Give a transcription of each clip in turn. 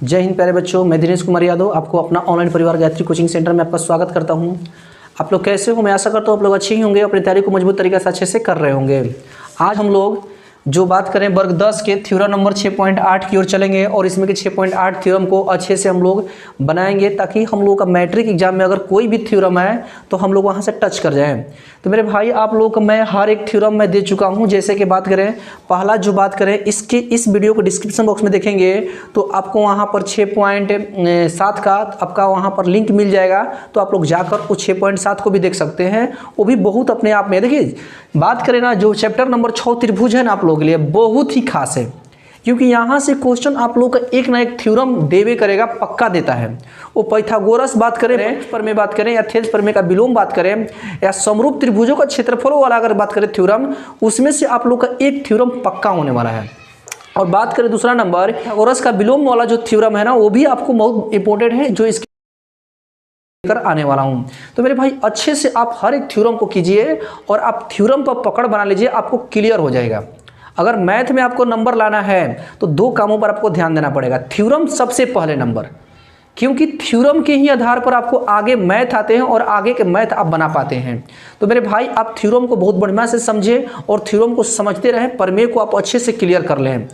जय हिंद प्यारे बच्चों, मैं दिनेश कुमार यादव आपको अपना ऑनलाइन परिवार गायत्री कोचिंग सेंटर में आपका स्वागत करता हूं। आप लोग कैसे हो? मैं आशा करता हूं आप लोग अच्छे ही होंगे, अपनी तैयारी को मजबूत तरीके से अच्छे से कर रहे होंगे। आज हम लोग जो बात करें वर्ग 10 के थ्योरम नंबर 6.8 की ओर चलेंगे और इसमें के 6.8 थ्योरम को अच्छे से हम लोग बनाएंगे ताकि हम लोग का मैट्रिक एग्जाम में अगर कोई भी थ्योरम है तो हम लोग वहां से टच कर जाएं। तो मेरे भाई आप लोग को मैं हर एक थ्योरम में दे चुका हूं। जैसे कि बात करें पहला जो बात करें इस वीडियो को डिस्क्रिप्शन बॉक्स में देखेंगे तो आपको वहाँ पर 6.7 का आपका वहाँ पर लिंक मिल जाएगा, तो आप लोग जाकर उस 6.7 को भी देख सकते हैं। वो भी बहुत अपने आप में देखिए बात करें ना, जो चैप्टर नंबर 6 त्रिभुज है ना आप लोगों के लिए बहुत ही खास है, क्योंकि यहाँ से क्वेश्चन आप लोग का एक ना एक थ्योरम देवे करेगा, पक्का देता है। वो पाइथागोरस बात करें पर में बात करें या थेल्स पर में का विलोम बात करें या समरूप त्रिभुजों का क्षेत्रफल वाला अगर बात करें थ्योरम, उसमें से आप लोग का एक थ्योरम पक्का होने वाला है। और बात करें दूसरा नंबर पाइथागोरस का विलोम वाला जो थ्योरम है ना, वो भी आपको बहुत इंपॉर्टेंट है, जो इसके कर आने वाला हूं। तो मेरे भाई अच्छे से आप हर एक थ्योरम को कीजिए और आप थ्योरम पर पकड़ बना लीजिए, आपको क्लियर हो जाएगा। अगर मैथ में आपको नंबर लाना है तो दो कामों पर आपको ध्यान देना पड़ेगा। थ्योरम सबसे पहले नंबर, क्योंकि थ्योरम के ही आधार पर आपको आगे मैथ आते हैं और आगे के मैथ आप बना पाते हैं। तो मेरे भाई आप थ्योरम को बहुत बढ़िया से समझे और थ्योरम को समझते रहें। प्रमेय को आप अच्छे से क्लियर कर लें।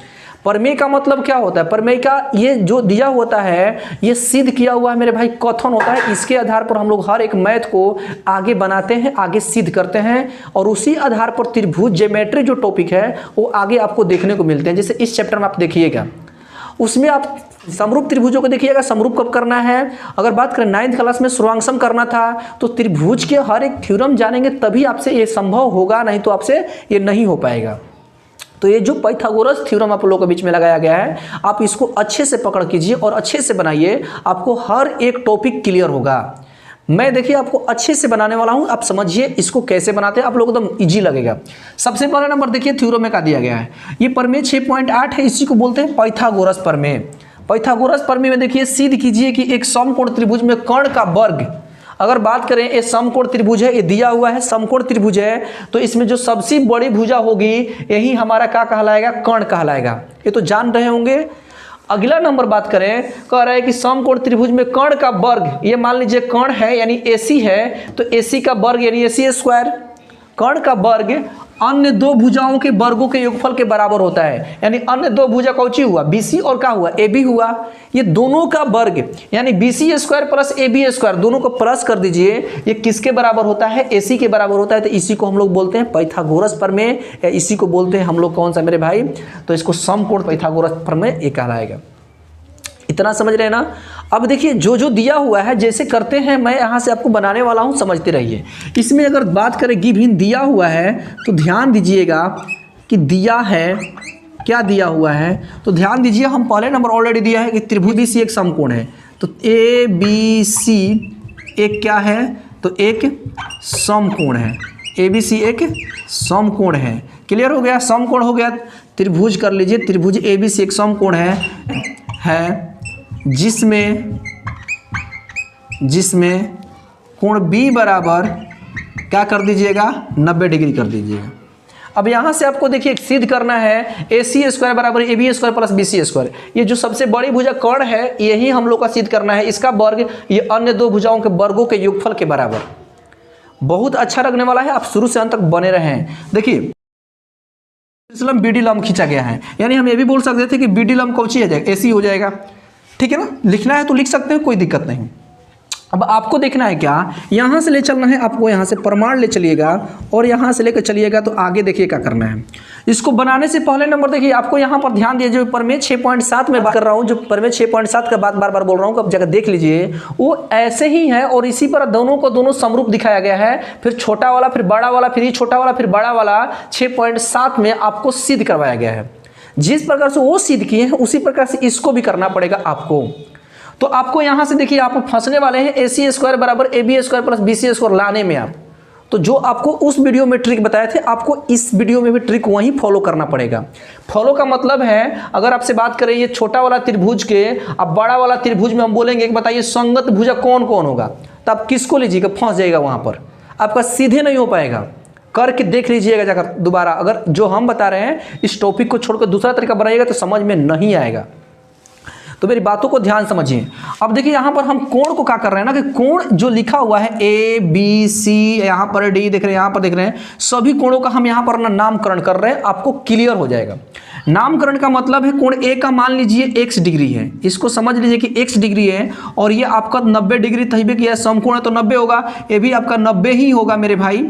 प्रमेय का मतलब क्या होता है? प्रमेय का ये जो दिया होता है ये सिद्ध किया हुआ है मेरे भाई, कथन होता है। इसके आधार पर हम लोग हर एक मैथ को आगे बनाते हैं, आगे सिद्ध करते हैं और उसी आधार पर त्रिभुज ज्योमेट्री जो टॉपिक है वो आगे आपको देखने को मिलते हैं। जैसे इस चैप्टर में आप देखिएगा, उसमें आप समरूप त्रिभुजों को देखिएगा। समरूप कब करना है? अगर बात करें 9th क्लास में सर्वांगसम करना था, तो त्रिभुज के हर एक थ्योरम जानेंगे तभी आपसे ये संभव होगा, नहीं तो आपसे ये नहीं हो पाएगा। तो ये जो पाइथागोरस थ्योरम आप लोगों के बीच में लगाया गया है, आप इसको अच्छे से पकड़ कीजिए और अच्छे से बनाइए, आपको हर एक टॉपिक क्लियर होगा। मैं देखिए आपको अच्छे से बनाने वाला हूं, आप समझिए इसको कैसे बनाते हैं, आप लोग एकदम इजी लगेगा। सबसे पहला नंबर देखिए थ्योरम में का दिया गया है, ये प्रमेय 6.8 है, इसी को बोलते हैं पाइथागोरस प्रमेय। पाइथागोरस प्रमेय में देखिए सिद्ध कीजिए कि एक समकोण त्रिभुज में कर्ण का वर्ग, अगर बात करें ये समकोण त्रिभुज है, ये दिया हुआ है समकोण त्रिभुज है, तो इसमें जो सबसे बड़ी भुजा होगी यही हमारा क्या कहलाएगा? कर्ण कहलाएगा। ये तो जान रहे होंगे। अगला नंबर बात करें, कह रहा है कि समकोण त्रिभुज में कर्ण का वर्ग, ये मान लीजिए कर्ण है यानी AC है, तो AC का वर्ग यानी AC स्क्वायर। कर्ण का वर्ग अन्य दो भुजाओं के वर्गों के योगफल के बराबर होता है, यानी अन्य दो भुजा कौची हुआ? BC और क्या हुआ? AB हुआ। ये दोनों का वर्ग यानी BC square plus AB square, दोनों को प्लस कर दीजिए, ये किसके बराबर होता है? AC के बराबर होता है। तो इसी को हम लोग बोलते हैं पाइथागोरस प्रमेय, या इसी को बोलते हैं हम लोग कौन सा मेरे भाई? तो इसको समकोण पाइथागोरस प्रमेय ये कहलाएगा। इतना समझ रहे हैं ना? अब देखिए जो जो दिया हुआ है जैसे करते हैं, मैं यहाँ से आपको बनाने वाला हूँ, समझते रहिए। इसमें अगर बात करें गिवन दिया हुआ है तो ध्यान दीजिएगा कि दिया है क्या दिया हुआ है, तो ध्यान दीजिए। हम पहले नंबर ऑलरेडी दिया है कि त्रिभुज ABC एक समकोण है, तो ABC एक क्या है? तो एक समकोण है। ABC एक समकोण है। क्लियर हो गया? समकोण हो गया। त्रिभुज कर लीजिए, त्रिभुज ABC एक समकोण है जिसमें कोण B बराबर क्या कर दीजिएगा? 90 डिग्री कर दीजिएगा। अब यहाँ से आपको देखिए सिद्ध करना है AC स्क्वायर बराबर AB square plus BC square. ये जो सबसे बड़ी भुजा कर्ण है यही हम लोग का सिद्ध करना है, इसका वर्ग ये अन्य दो भुजाओं के वर्गों के योगफल के बराबर। बहुत अच्छा लगने वाला है, आप शुरू से अंत तक बने रहें। देखिए BD लंब खींचा गया है, यानी हम ये भी बोल सकते थे कि BD लंब कौची हो जाएगा? AC हो जाएगा। ठीक है ना? लिखना है तो लिख सकते हैं, कोई दिक्कत नहीं। अब आपको देखना है क्या, यहाँ से ले चलना है आपको, यहाँ से प्रमाण ले चलिएगा और यहाँ से लेकर चलिएगा, तो आगे देखिए क्या करना है। इसको बनाने से पहले नंबर देखिए आपको यहाँ पर ध्यान दीजिए, जो प्रमेय 6.7 में बात कर रहा हूँ, जो प्रमेय 6.7 का बात बार बार बोल रहा हूँ, अब जगह देख लीजिए, वो ऐसे ही है और इसी पर दोनों को दोनों समरूप दिखाया गया है। फिर छोटा वाला, फिर बड़ा वाला, फिर ये छोटा वाला, फिर बड़ा वाला 6.7 में आपको सिद्ध करवाया गया है। जिस प्रकार से वो सिद्ध किए हैं उसी प्रकार से इसको भी करना पड़ेगा आपको। तो आपको यहां से देखिए आप फंसने वाले हैं AC स्क्वायर बराबर AB square plus BC square लाने में। आप तो जो आपको उस वीडियो में ट्रिक बताए थे, आपको इस वीडियो में भी ट्रिक वहीं फॉलो करना पड़ेगा। फॉलो का मतलब है, अगर आपसे बात करें ये छोटा वाला त्रिभुज के, अब बड़ा वाला त्रिभुज में हम बोलेंगे कि बताइए संगत भुजा कौन कौन होगा, तो आप किसको लीजिएगा? फंस जाएगा वहां पर, आपका सीधे नहीं हो पाएगा। करके देख लीजिएगा जाकर दोबारा। अगर जो हम बता रहे हैं इस टॉपिक को छोड़कर दूसरा तरीका बनाइएगा तो समझ में नहीं आएगा। तो मेरी बातों को ध्यान समझिए। अब देखिए यहाँ पर हम कोण को क्या कर रहे हैं ना कि कोण जो लिखा हुआ है ए बी सी, यहाँ पर डी देख रहे हैं, यहाँ पर देख रहे हैं, सभी कोणों का हम यहाँ पर ना नामकरण कर रहे हैं, आपको क्लियर हो जाएगा। नामकरण का मतलब है कोण ए का मान लीजिए x डिग्री है, इसको समझ लीजिए कि x डिग्री है और ये आपका 90 डिग्री तभी किया है, समकोण है तो 90 होगा, ये भी आपका 90 ही होगा मेरे भाई।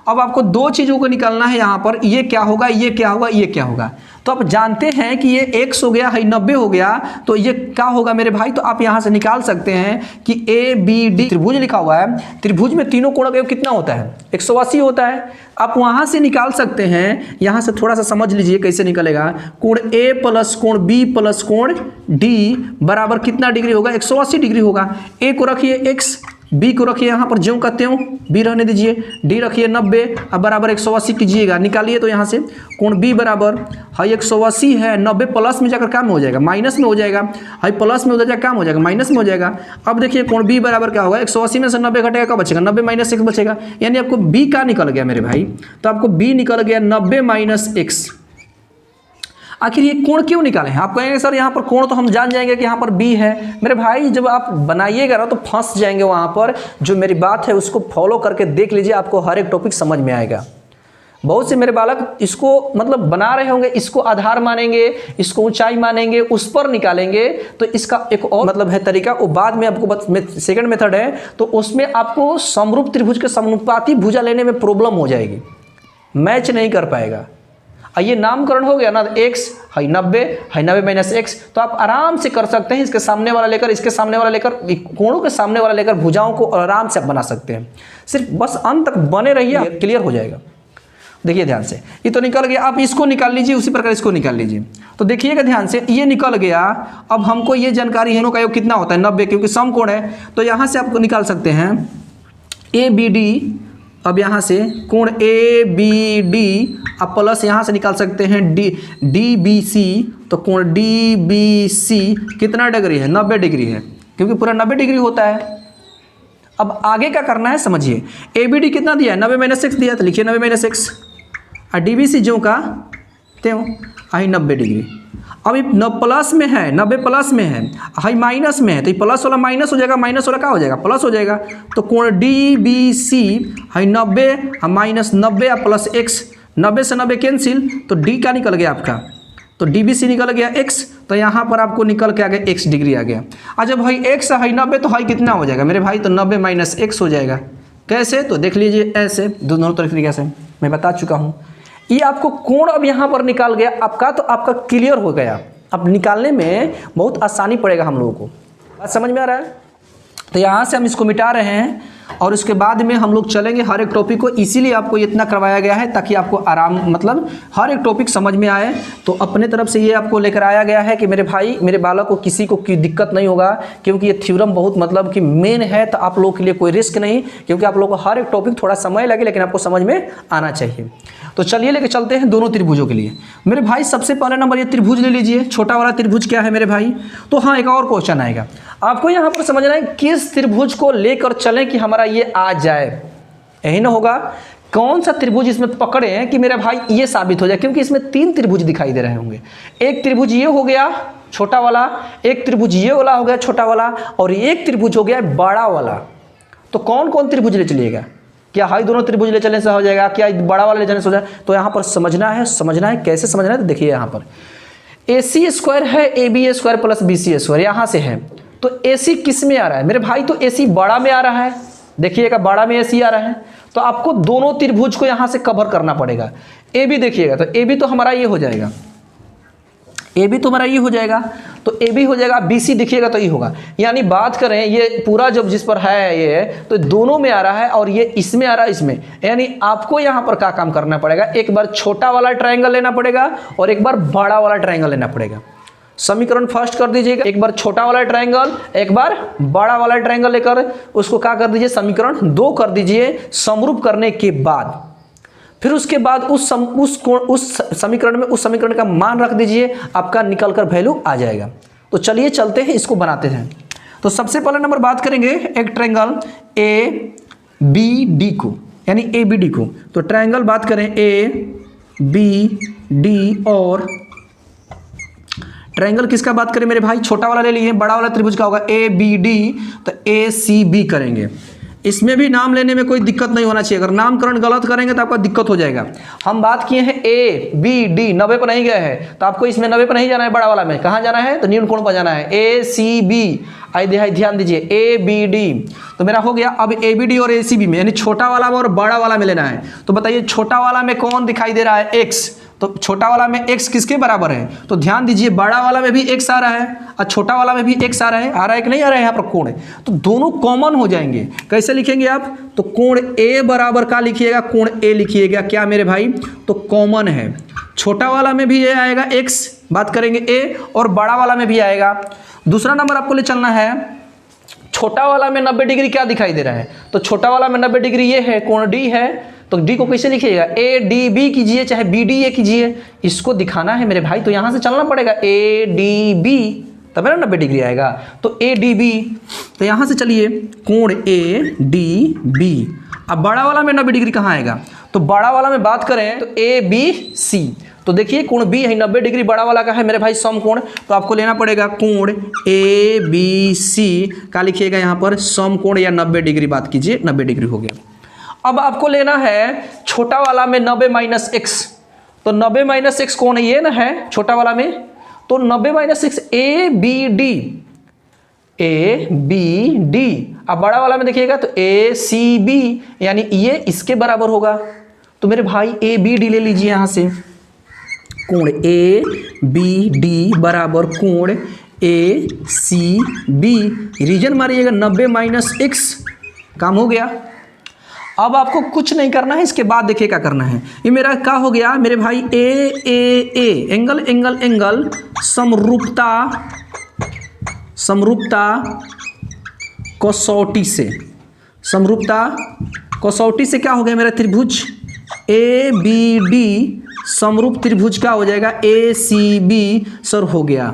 अब आपको दो चीज़ों को निकालना है यहाँ पर, ये क्या होगा, ये क्या होगा, ये क्या होगा। तो आप जानते हैं कि ये x हो गया है, 90 हो गया, तो ये क्या होगा मेरे भाई। तो आप यहाँ से निकाल सकते हैं कि ए बी डी त्रिभुज लिखा हुआ है, त्रिभुज में तीनों कोण का योग कितना होता है, 180 होता है। आप वहाँ से निकाल सकते हैं, यहाँ से थोड़ा सा समझ लीजिए कैसे निकलेगा। कोण ए प्लस कोण बी प्लस कोण डी बराबर कितना डिग्री होगा, 180 डिग्री होगा। ए को रखिए x, बी को रखिए यहाँ पर ज्यों का त्यों, बी रहने दीजिए, डी रखिए 90 अब बराबर 180 कीजिएगा, निकालिए तो यहाँ से कोण बी बराबर हाई 180 है, 90 प्लस में जाकर काम हो जाएगा, माइनस में हो जाएगा, हाई प्लस में हो जाएगा काम हो जाएगा, माइनस में हो जाएगा। अब देखिए कोण बी बराबर क्या होगा, 180 में से 90 घटेगा, क्या बचेगा, 90 माइनस x बचेगा, यानी आपको बी का निकल गया मेरे भाई। तो आपको बी निकल गया 90 माइनस x। आखिर ये कोण क्यों निकाले हैं, आप कहेंगे सर यहाँ पर कोण तो हम जान जाएंगे कि यहाँ पर बी है। मेरे भाई जब आप बनाइएगा ना तो फंस जाएंगे वहाँ पर। जो मेरी बात है उसको फॉलो करके देख लीजिए, आपको हर एक टॉपिक समझ में आएगा। बहुत से मेरे बालक इसको मतलब बना रहे होंगे, इसको आधार मानेंगे, इसको ऊंचाई मानेंगे, उस पर निकालेंगे। तो इसका एक और मतलब है तरीका, वो बाद में आपको सेकंड मेथड है, तो उसमें आपको समरूप त्रिभुज के समानुपाती भुजा लेने में प्रॉब्लम हो जाएगी, मैच नहीं कर पाएगा। ये नामकरण हो गया ना, x है 90 माइनस x, तो आप आराम से कर सकते हैं। इसके सामने वाला लेकर, इसके सामने वाला लेकर, कोणों के सामने वाला लेकर भुजाओं को आराम से आप बना सकते हैं। सिर्फ बस अंत तक बने रहिए, क्लियर हो जाएगा। देखिए ध्यान से, ये तो निकल गया, आप इसको निकाल लीजिए, उसी प्रकार इसको निकाल लीजिए। तो देखिएगा ध्यान से, ये निकल गया। अब हमको ये जानकारी है, का योग कितना होता है 90, क्योंकि समकोण है। तो यहाँ से आप निकाल सकते हैं ए बी डी। अब यहाँ से कोण ए बी डी अब प्लस यहाँ से निकाल सकते हैं डी बी सी। तो कोण डी बी सी कितना डिग्री है, 90 डिग्री है, क्योंकि पूरा 90 डिग्री होता है। अब आगे क्या करना है समझिए, ए बी डी कितना दिया है, 90 माइनस एक्स दिया, तो लिखिए 90 माइनस एक्स, और डी बी सी ज्यों का त्यों आई 90 डिग्री। अब ये प्लस में है, 90 प्लस में है, हाई माइनस में है, तो ये प्लस वाला माइनस हो जाएगा, माइनस वाला क्या हो जाएगा, प्लस हो जाएगा। तो कोण डी बी सी हाई 90 माइनस 90 प्लस एक्स, 90 से 90 कैंसिल, तो डी का निकल गया आपका, तो डी बी सी निकल गया x। तो यहाँ पर आपको निकल के आ गया x डिग्री आ गया। अच्छा भाई x हाई 90, तो हाई कितना हो जाएगा मेरे भाई, तो 90 माइनस x हो जाएगा। कैसे, तो देख लीजिए ऐसे, दोनों तरीके से मैं बता चुका हूँ। ये आपको कोण अब यहाँ पर निकाल गया आपका, तो आपका क्लियर हो गया। अब निकालने में बहुत आसानी पड़ेगा हम लोगों को, बात समझ में आ रहा है। तो यहाँ से हम इसको मिटा रहे हैं और उसके बाद में हम लोग चलेंगे हर एक टॉपिक को। इसीलिए आपको इतना करवाया गया है ताकि आपको आराम मतलब हर एक टॉपिक समझ में आए। तो अपने तरफ से ये आपको लेकर आया गया है कि मेरे भाई मेरे बालक को किसी को कोई दिक्कत नहीं होगा, क्योंकि ये थ्योरम बहुत मतलब कि मेन है। तो आप लोगों के लिए कोई रिस्क नहीं, क्योंकि आप लोगों को हर एक टॉपिक थोड़ा समय लगे लेकिन आपको समझ में आना चाहिए। तो चलिए लेके चलते हैं दोनों त्रिभुजों के लिए। मेरे भाई सबसे पहले नंबर ये त्रिभुज ले लीजिए। छोटा वाला त्रिभुज क्या है मेरे भाई, तो हाँ एक और क्वेश्चन आएगा आपको यहाँ पर समझना है किस त्रिभुज को लेकर चलें कि हमारा ये आ जाए। यही ना होगा, कौन सा त्रिभुज इसमें पकड़े कि मेरा भाई ये साबित हो जाए, क्योंकि इसमें तीन त्रिभुज दिखाई दे रहे होंगे। एक त्रिभुज ये हो गया छोटा वाला, एक त्रिभुज ये वाला हो गया छोटा वाला, और एक त्रिभुज हो गया बड़ा वाला। तो कौन कौन त्रिभुज ले चलिएगा, क्या हाई दोनों त्रिभुज ले चलने से हो जाएगा, क्या बड़ा वाला ले जाने से हो जाए। तो यहाँ पर समझना है कैसे समझना है। तो देखिए यहाँ पर ए सी स्क्वायर है, A B square plus B C square यहाँ से है। तो ए सी किस में आ रहा है मेरे भाई, तो ए सी बड़ा में आ रहा है। देखिएगा बड़ा में ए सी आ रहा है, तो आपको दोनों त्रिभुज को यहाँ से कवर करना पड़ेगा। ए बी देखिएगा, तो ए बी तो हमारा ये हो जाएगा, ए बी तो हमारा ये हो जाएगा, तो ए बी हो जाएगा। बी सी देखिएगा तो ये होगा। यानी बात करें ये पूरा जब जिस पर है ये, तो दोनों में आ रहा है और ये इसमें आ रहा है इसमें। यानी आपको यहाँ पर क्या काम करना पड़ेगा, एक बार छोटा वाला ट्रायंगल लेना पड़ेगा और एक बार बड़ा वाला ट्रायंगल लेना पड़ेगा। समीकरण फर्स्ट कर दीजिएगा, एक बार छोटा वाला ट्रायंगल एक बार बड़ा वाला ट्रायंगल लेकर उसको क्या कर दीजिए, समीकरण 2 कर दीजिए। समरूप करने के बाद फिर उसके बाद उस समीकरण में उस समीकरण का मान रख दीजिए, आपका निकल कर वैल्यू आ जाएगा। तो चलिए चलते हैं, इसको बनाते हैं। तो सबसे पहले नंबर बात करेंगे एक ट्रायंगल ए बी डी को, यानी ए बी डी को। तो ट्रायंगल बात करें ए बी डी और ट्रायंगल किसका बात करें मेरे भाई, छोटा वाला ले लिए, बड़ा वाला त्रिभुज का होगा ABD, तो ACB करेंगे। इसमें भी नाम लेने में कोई दिक्कत नहीं होना चाहिए, अगर नामकरण गलत करेंगे तो आपका दिक्कत हो जाएगा। हम बात किए हैं ABD 90 पर नहीं गए हैं, तो आपको इसमें 90 पर नहीं जाना है, बड़ा वाला में कहाँ जाना है, तो न्यून कोण पर जाना है। ACB ध्यान दीजिए, ABD तो मेरा हो गया। अब ABD और ACB में यानी छोटा वाला में और बड़ा वाला में लेना है। तो बताइए छोटा वाला में कौन दिखाई दे रहा है, X, तो छोटा वाला में x किसके बराबर है, तो ध्यान दीजिए बड़ा वाला में भी x आ रहा है और छोटा वाला में भी x आ रहा है कि नहीं आ रहा है, यहाँ पर कोण है, तो दोनों कॉमन हो जाएंगे। कैसे लिखेंगे आप, तो कोण A बराबर का लिखिएगा, कोण A लिखिएगा, क्या मेरे भाई, तो कॉमन है। छोटा वाला में भी ये आएगा x, बात करेंगे A, और बड़ा वाला में भी आएगा। दूसरा नंबर आपको ले चलना है, छोटा वाला में 90 डिग्री क्या दिखाई दे रहा है, तो छोटा वाला में 90 डिग्री ये है, कोण D है, तो D को कैसे लिखिएगा, ADB कीजिए चाहे BDA कीजिए, इसको दिखाना है मेरे भाई, तो यहाँ से चलना पड़ेगा ADB, तब मेरा 90 डिग्री आएगा, तो ADB, तो यहाँ से चलिए कोण ADB। अब बड़ा वाला में 90 डिग्री कहाँ आएगा, तो बड़ा वाला में बात करें तो ABC, तो देखिए कोण B है 90 डिग्री, बड़ा वाला का है मेरे भाई समकोण, तो आपको लेना पड़ेगा कोण ABC का लिखिएगा यहाँ पर समकोण या 90 डिग्री, बात कीजिए 90 डिग्री हो गया। अब आपको लेना है छोटा वाला में 90 माइनस x, तो 90 माइनस x कौन है, ये ना है छोटा वाला में, तो 90 माइनस x ABD, अब बड़ा वाला में देखिएगा तो ACB, यानी ये इसके बराबर होगा, तो मेरे भाई ABD ले लीजिए यहाँ से, कोण ABD बराबर कोण ACB, रीजन मारिएगा 90 माइनस x, काम हो गया। अब आपको कुछ नहीं करना है, इसके बाद देखिए क्या करना है, ये मेरा क्या हो गया मेरे भाई A एंगल एंगल एंगल समरूपता कसौटी से, समरूपता कसौटी से क्या हो गया मेरा त्रिभुज ABD समरूप त्रिभुज का हो जाएगा ACB सर हो गया।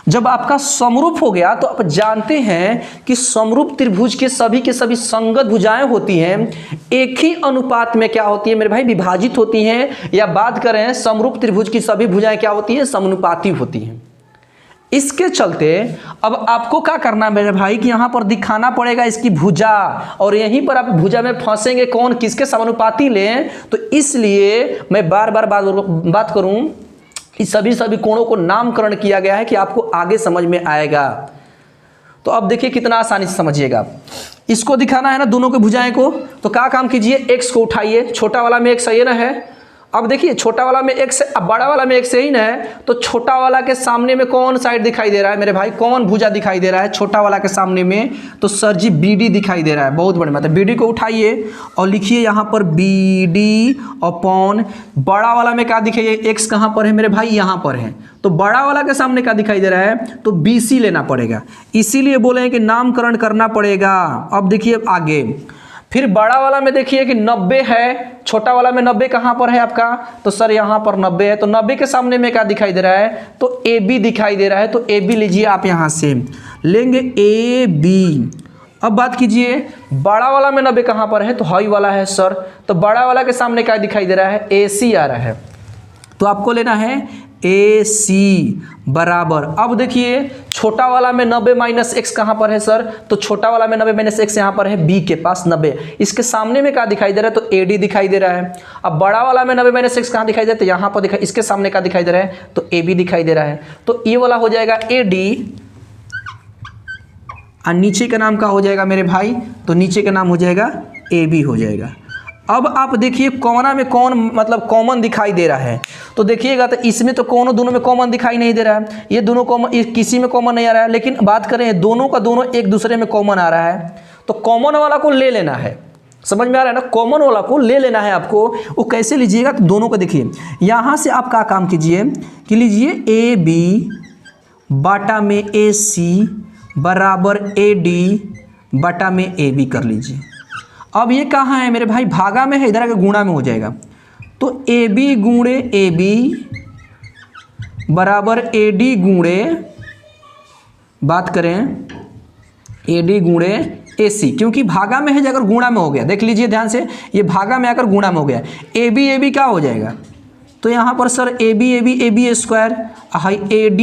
जब आपका समरूप हो गया तो आप जानते हैं कि समरूप त्रिभुज के सभी संगत भुजाएं होती हैं, एक ही अनुपात में क्या होती है मेरे भाई, विभाजित होती हैं, या बात करें समरूप त्रिभुज की सभी भुजाएं क्या होती हैं, समानुपाती होती हैं। इसके चलते अब आपको क्या करना है मेरे भाई कि यहाँ पर दिखाना पड़ेगा इसकी भुजा, और यहीं पर आप भुजा में फंसेंगे कौन किसके समानुपाती लें, तो इसलिए मैं बार बार बात करूं कि सभी कोणों को नामकरण किया गया है कि आपको आगे समझ में आएगा। तो अब देखिए कितना आसानी से समझिएगा, इसको दिखाना है ना दोनों के भुजाएं को, तो क्या काम कीजिए, x को उठाइए, छोटा वाला में x है ना है, अब देखिए छोटा वाला में x है, अब बड़ा वाला में x ही ना है, तो छोटा वाला के सामने में कौन साइड दिखाई दे रहा है मेरे भाई, कौन भुजा दिखाई दे रहा है छोटा वाला के सामने में, तो सर जी BD दिखाई दे रहा है, बहुत बड़ी बात है। BD को उठाइए और लिखिए यहाँ पर BD अपॉन बड़ा वाला में क्या दिखाइए, x कहाँ पर है मेरे भाई, यहाँ पर है, तो बड़ा वाला के सामने क्या दिखाई दे रहा है, तो BC लेना पड़ेगा, इसीलिए बोले कि नामकरण करना पड़ेगा। अब देखिए आगे, फिर बड़ा वाला में देखिए कि 90 है, छोटा वाला में 90 कहाँ पर है आपका, तो सर यहाँ पर 90 है, तो 90 के सामने में क्या दिखाई दे रहा है, तो AB दिखाई दे रहा है, तो AB लीजिए आप यहाँ से लेंगे AB। अब बात कीजिए बड़ा वाला में 90 कहाँ पर है, तो हाई वाला है सर, तो बड़ा वाला के सामने क्या दिखाई दे रहा है, AC आ रहा है, तो आपको लेना है AC बराबर। अब देखिए छोटा वाला में 90 माइनस x कहाँ पर है सर, तो छोटा वाला में 90 माइनस x यहाँ पर है B के पास 90, इसके सामने में क्या दिखाई दे रहा है, तो AD दिखाई दे रहा है। अब बड़ा वाला में 90 माइनस x कहाँ दिखाई दे रहा है, तो यहाँ पर दिखाई, इसके सामने क्या दिखाई दे रहा है, तो AB दिखाई दे रहा है, तो ये वाला हो जाएगा AD और नीचे का नाम क्या हो जाएगा मेरे भाई, तो नीचे का नाम हो जाएगा AB हो जाएगा। अब आप देखिए कोना में कौन मतलब कॉमन दिखाई दे रहा है, तो देखिएगा तो इसमें तो दोनों में कॉमन दिखाई नहीं दे रहा है, ये दोनों कॉमन किसी में कॉमन नहीं आ रहा है, लेकिन बात करें दोनों का दोनों एक दूसरे में कॉमन आ रहा है, तो कॉमन वाला को ले लेना है, समझ में आ रहा है ना, कॉमन वाला को ले लेना है आपको। वो कैसे लीजिएगा, तो दोनों को देखिए यहाँ से आप क्या काम कीजिए कि लीजिए AB बाटा में AC बराबर AD बटा में AB कर लीजिए। अब ये कहाँ है मेरे भाई, भागा में है, इधर आके गुणा में हो जाएगा, तो AB गुणे AB बराबर AD गुणे, बात करें AD गुणे AC, क्योंकि भागा में है जाकर गुणा में हो गया, देख लीजिए ध्यान से, ये भागा में आकर गुणा में हो गया, AB AB क्या हो जाएगा, तो यहाँ पर sir AB AB AB square high AD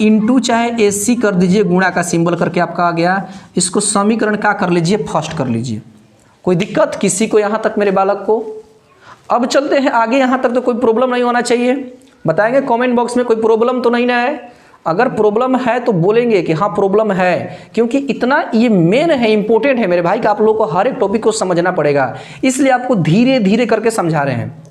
into चाहे AC कर दीजिए, गुणा का सिंबल करके आपका आ गया। इसको समीकरण का कर लीजिए, फर्स्ट कर लीजिए। कोई दिक्कत किसी को यहाँ तक मेरे बालक को? अब चलते हैं आगे, यहाँ तक तो कोई प्रॉब्लम नहीं होना चाहिए। बताएंगे कमेंट बॉक्स में कोई प्रॉब्लम तो नहीं ना है। अगर प्रॉब्लम है तो बोलेंगे कि हाँ प्रॉब्लम है, क्योंकि इतना ये मेन है, इंपॉर्टेंट है मेरे भाई कि आप लोगों को हर एक टॉपिक को समझना पड़ेगा। इसलिए आपको धीरे धीरे करके समझा रहे हैं,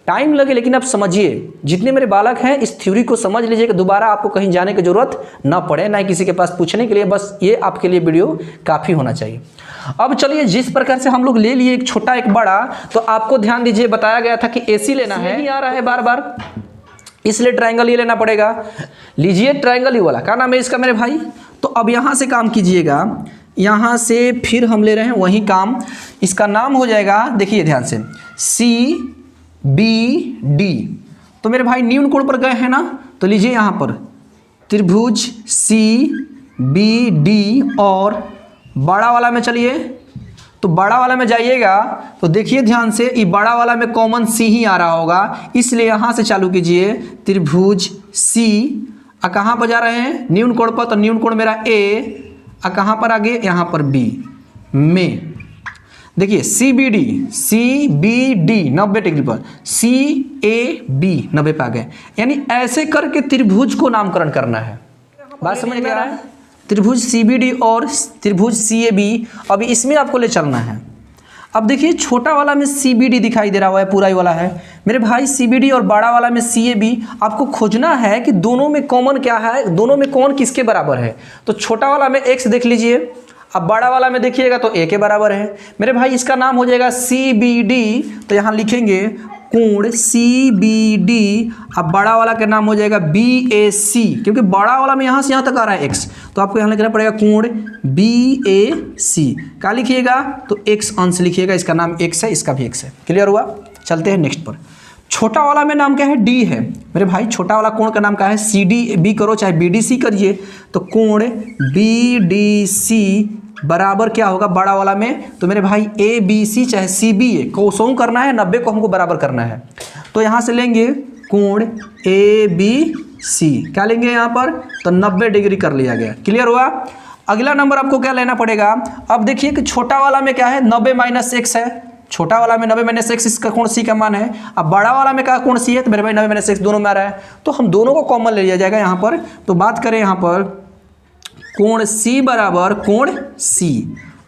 टाइम लगे लेकिन आप समझिए। जितने मेरे बालक हैं इस थ्योरी को समझ लीजिए कि दोबारा आपको कहीं जाने की जरूरत ना पड़े, ना किसी के पास पूछने के लिए। बस ये आपके लिए वीडियो काफ़ी होना चाहिए। अब चलिए, जिस प्रकार से हम लोग ले लिए एक छोटा एक बड़ा, तो आपको ध्यान दीजिए बताया गया था कि AC लेना है, नहीं आ रहा है बार बार, इसलिए ट्रायंगल ये लेना पड़ेगा। लीजिए ट्रायंगल ही वाला, क्या नाम है इसका मेरे भाई? तो अब यहाँ से काम कीजिएगा, यहाँ से फिर हम ले रहे हैं वही काम। इसका नाम हो जाएगा, देखिए ध्यान से, CBD। तो मेरे भाई न्यून कोण पर गए हैं ना, तो लीजिए यहाँ पर त्रिभुज CBD और बड़ा वाला में चलिए। तो बड़ा वाला में जाइएगा तो देखिए ध्यान से, ये बड़ा वाला में कॉमन C ही आ रहा होगा, इसलिए यहाँ से चालू कीजिए त्रिभुज C। कहाँ पर जा रहे हैं? न्यून कोण पर, तो न्यून कोण मेरा A, कहाँ पर आगे? यहाँ पर B में। देखिए CBD 90 डिग्री पर, CAB 90 पे आ गए। यानी ऐसे करके त्रिभुज को नामकरण करना है। बात समझ में आ रहा है? त्रिभुज CBD और त्रिभुज CAB, अभी इसमें आपको ले चलना है। अब देखिए छोटा वाला में CBD दिखाई दे रहा है, पूरा ही वाला है मेरे भाई CBD, और बड़ा वाला में CAB। आपको खोजना है कि दोनों में कॉमन क्या है, दोनों में कौन किसके बराबर है। तो छोटा वाला में x देख लीजिए, अब बड़ा वाला में देखिएगा तो a के बराबर है मेरे भाई। इसका नाम हो जाएगा CBD, तो यहाँ लिखेंगे कोण CBD। अब बड़ा वाला का नाम हो जाएगा BAC, क्योंकि बड़ा वाला में यहाँ से यहाँ तक आ रहा है x, तो आपको यहाँ लिखना पड़ेगा कोण BAC। क्या लिखिएगा? तो x अंश लिखिएगा, इसका नाम x है, इसका भी x है। क्लियर हुआ? चलते हैं नेक्स्ट पर। छोटा वाला में नाम क्या है? D है मेरे भाई। छोटा वाला कोण का नाम क्या है? CDB करो चाहे BDC करिए, तो कोण BDC बराबर क्या होगा बड़ा वाला में? तो मेरे भाई ABC चाहे CBA को सौ करना है, 90 को हमको बराबर करना है। तो यहाँ से लेंगे कोण ABC, क्या लेंगे यहाँ पर? तो 90 डिग्री कर लिया गया। क्लियर हुआ? अगला नंबर आपको क्या लेना पड़ेगा? अब देखिए कि छोटा वाला में क्या है? 90 - x है। छोटा वाला में 90 - x, इसका कोण C का मान है। अब बड़ा वाला में क्या कोण C है? तो मेरे भाई 90 - x दोनों में आ रहा है, तो हम दोनों को कॉमन ले लिया जाएगा यहाँ पर। तो बात करें यहाँ पर कोण C बराबर कोण C,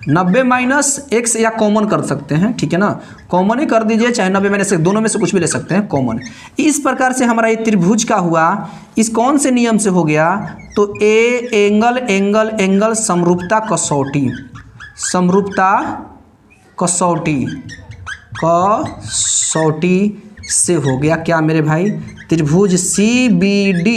90 - x या कॉमन कर सकते हैं, ठीक है ना? कॉमन ही कर दीजिए, चाहे 90 - x, दोनों में से कुछ भी ले सकते हैं कॉमन। इस प्रकार से हमारा ये त्रिभुज का हुआ। इस कौन से नियम से हो गया? तो एंगल समरूपता कसौटी, समरूपता कसौटी से हो गया क्या मेरे भाई? त्रिभुज CBD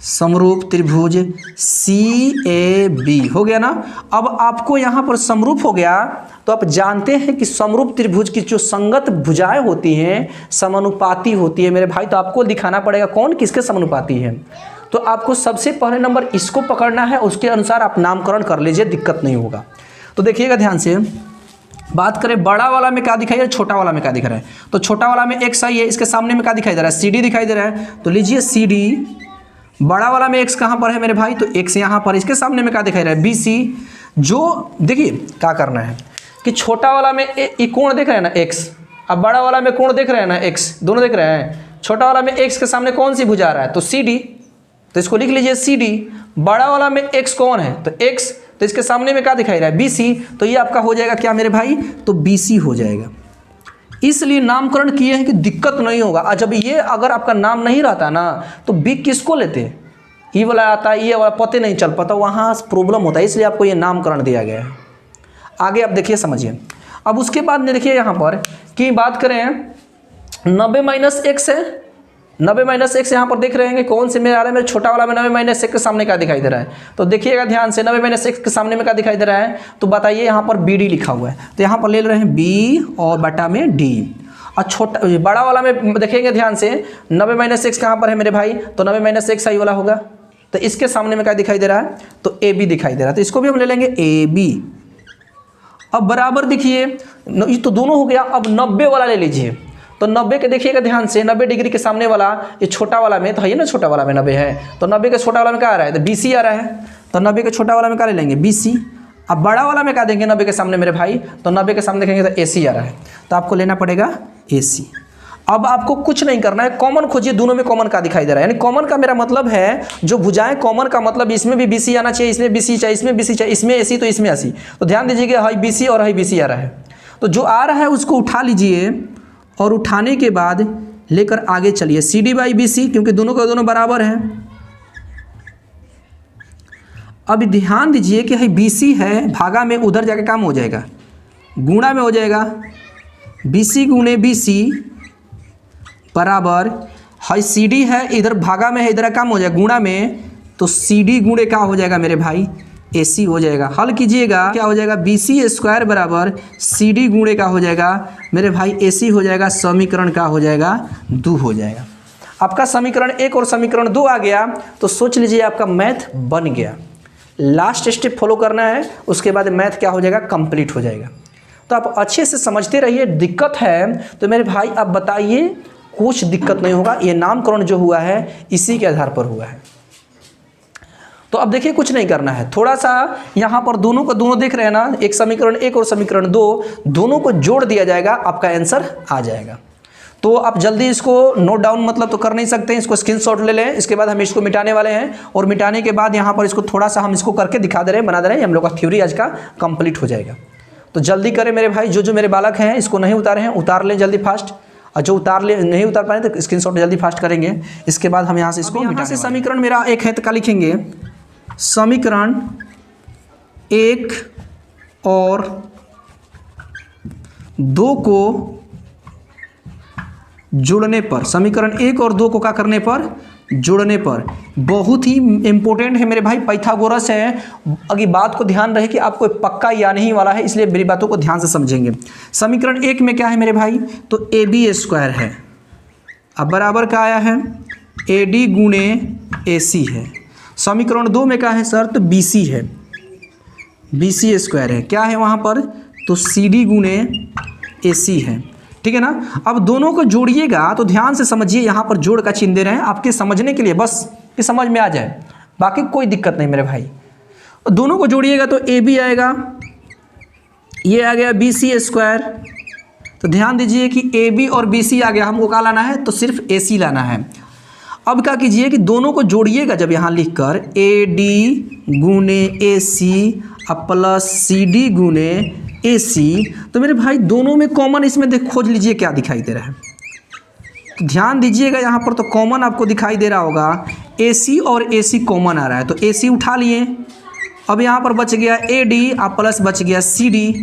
समरूप त्रिभुज CAB हो गया ना। अब आपको यहाँ पर समरूप हो गया, तो आप जानते हैं कि समरूप त्रिभुज की जो संगत भुजाएं होती हैं समानुपाती होती है मेरे भाई। तो आपको दिखाना पड़ेगा कौन किसके समानुपाती है। तो आपको सबसे पहले नंबर इसको पकड़ना है, उसके अनुसार आप नामकरण कर लीजिए, दिक्कत नहीं होगा। तो देखिएगा ध्यान से, बात करें बड़ा वाला में क्या दिखाई दे रहा है, छोटा वाला में क्या दिख रहा है? तो छोटा वाला में x आई है, इसके सामने में क्या दिखाई दे रहा है? CD दिखाई दे रहा है। तो लीजिए CD, बड़ा वाला में x कहाँ पर है मेरे भाई? तो x यहाँ पर, इसके सामने में क्या दिखाई दे रहा है? BC। जो देखिए क्या करना है कि छोटा वाला में ये कोण देख रहे हैं ना x, अब बड़ा वाला में कोण देख रहे हैं ना x, दोनों देख रहे हैं। छोटा वाला में x के सामने कौन सी भुजा आ रहा है? तो CD, तो इसको लिख लीजिए CD। बड़ा वाला में x कौन है? तो x, तो इसके सामने में क्या दिखाई रहा है? BC। तो ये आपका हो जाएगा क्या मेरे भाई? तो BC हो जाएगा। इसलिए नामकरण किए हैं कि दिक्कत नहीं होगा। और जब ये अगर आपका नाम नहीं रहता ना, तो बी किसको लेते? ये वाला आता है, ये वाला पते नहीं चल पाता, वहाँ प्रॉब्लम होता है। इसलिए आपको ये नामकरण दिया गया है। आगे आप देखिए, समझिए। अब उसके बाद में देखिए यहाँ पर कि बात करें 90 - x है, 90 - x यहाँ पर देख रहे हैं कि कौन से में आ रहा है? मेरे छोटा वाला में 90 - x के सामने क्या दिखाई दे रहा है? तो देखिएगा ध्यान से, 90 - x के सामने में क्या दिखाई दे रहा है? तो बताइए, यहाँ पर BD लिखा हुआ है, तो यहाँ पर ले रहे हैं B और बटा में D। और छोटा बड़ा वाला में देखेंगे ध्यान से, 90 - x कहाँ पर है मेरे भाई? तो 90 - x आई वाला होगा। तो इसके सामने में क्या दिखाई दे रहा है? तो AB दिखाई दे रहा है, तो इसको भी हम ले लेंगे AB। अब बराबर देखिए, ये तो दोनों हो गया। अब 90 वाला ले लीजिए, तो तो 90 के देखिएगा ध्यान से, 90 डिग्री के सामने वाला ये छोटा वाला में तो है ना, छोटा वाला में 90 है, तो 90 के छोटा वाला में क्या आ रहा है, तो BC आ रहा है, तो 90 के छोटा वाला में क्या ले लेंगे, BC। अब बड़ा वाला में क्या देंगे 90 के सामने मेरे भाई, तो 90 के सामने देखेंगे तो AC आ रहा है, तो आपको लेना पड़ेगा AC। अब आपको कुछ नहीं करना है, कॉमन खोजिए, दोनों में कॉमन का दिखाई दे रहा है, यानी कॉमन का मेरा मतलब है जो भुजाएं कॉमन का मतलब इसमें भी BC आना चाहिए, इसमें BC चाहिए, इसमें BC चाहिए, इसमें AC तो इसमें AC। तो ध्यान दीजिएगा हाई BC और हाई BC आ रहा है, तो जो आ रहा है उसको उठा लीजिए और उठाने के बाद लेकर आगे चलिए CD बाई BC, क्योंकि दोनों का दोनों बराबर हैं। अब ध्यान दीजिए कि हाई BC है, भागा में उधर जाके काम हो जाएगा, गुणा में हो जाएगा, BC गुणे BC बराबर हाई CD है, इधर भागा में है, इधर काम हो जाएगा गुणा में, तो CD गुणे क्या हो जाएगा मेरे भाई, AC हो जाएगा। हल कीजिएगा क्या हो जाएगा, BC स्क्वायर बराबर CD गुणे का हो जाएगा मेरे भाई AC हो जाएगा, समीकरण का हो जाएगा 2 हो जाएगा। आपका समीकरण 1 और समीकरण 2 आ गया, तो सोच लीजिए आपका मैथ बन गया। लास्ट स्टेप फॉलो करना है, उसके बाद मैथ क्या हो जाएगा, कंप्लीट हो जाएगा। तो आप अच्छे से समझते रहिए। दिक्कत है तो मेरे भाई आप बताइए, कुछ दिक्कत नहीं होगा, ये नामकरण जो हुआ है इसी के आधार पर हुआ है। तो अब देखिए कुछ नहीं करना है, थोड़ा सा यहाँ पर दोनों को दोनों देख रहे हैं ना, एक समीकरण 1 और समीकरण 2 दोनों को जोड़ दिया जाएगा, आपका आंसर आ जाएगा। तो आप जल्दी इसको नोट डाउन मतलब तो कर नहीं सकते हैं, इसको स्क्रीनशॉट ले लें, इसके बाद हम इसको मिटाने वाले हैं, और मिटाने के बाद यहाँ पर इसको थोड़ा सा हम इसको करके दिखा दे रहे हैं, बना दे रहे हैं, हम लोग का थ्योरी आज का कंप्लीट हो जाएगा। तो जल्दी करें मेरे भाई, जो मेरे बालक हैं इसको नहीं उतारे हैं उतार लें जल्दी फास्ट, और जो नहीं उतार पाए तो स्क्रीनशॉट जल्दी फास्ट करेंगे। इसके बाद हम यहाँ से इसको मिटा से समीकरण मेरा 1 है तो क्या लिखेंगे, समीकरण 1 और 2 को जुड़ने पर, समीकरण 1 और 2 को क्या करने पर, जोड़ने पर, बहुत ही इंपॉर्टेंट है मेरे भाई, पाइथागोरस है। अगर बात को ध्यान रहे कि आपको पक्का या नहीं वाला है, इसलिए मेरी बातों को ध्यान से समझेंगे। समीकरण 1 में क्या है मेरे भाई, तो AB स्क्वायर है, अब बराबर क्या आया है, AD गुणे AC है। समीकरण 2 में क्या है सर, तो BC है, BC स्क्वायर है, क्या है वहाँ पर, तो CD गुणे AC है, ठीक है ना। अब दोनों को जोड़िएगा तो ध्यान से समझिए, यहाँ पर जोड़ का चिन्ह दे रहे हैं आपके समझने के लिए, बस कि समझ में आ जाए, बाकी कोई दिक्कत नहीं मेरे भाई। दोनों को जोड़िएगा तो AB आएगा, ये आ गया BC स्क्वायर, तो ध्यान दीजिए कि AB और BC आ गया, हमको क्या लाना है, तो सिर्फ AC लाना है। अब क्या कीजिए कि दोनों को जोड़िएगा जब यहाँ लिखकर AD गुणे AC अब प्लस CD गुणे AC, तो मेरे भाई दोनों में कॉमन इसमें देख खोज लीजिए क्या दिखाई दे रहा है, तो ध्यान दीजिएगा यहाँ पर, तो कॉमन आपको दिखाई दे रहा होगा, AC और AC कॉमन आ रहा है, तो AC उठा लिए। अब यहाँ पर बच गया AD अब प्लस बच गया CD।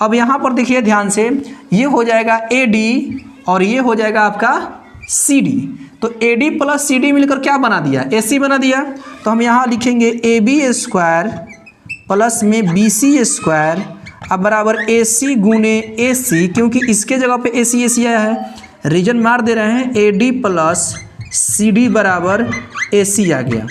अब यहाँ पर देखिए ध्यान से, ये हो जाएगा AD और ये हो जाएगा आपका CD, तो AD प्लस CD मिलकर क्या बना दिया, AC बना दिया। तो हम यहाँ लिखेंगे AB स्क्वायर प्लस में BC स्क्वायर अब बराबर AC गुणे AC, क्योंकि इसके जगह पे AC आया है, रीजन मार दे रहे हैं, AD प्लस CD बराबर AC आ गया।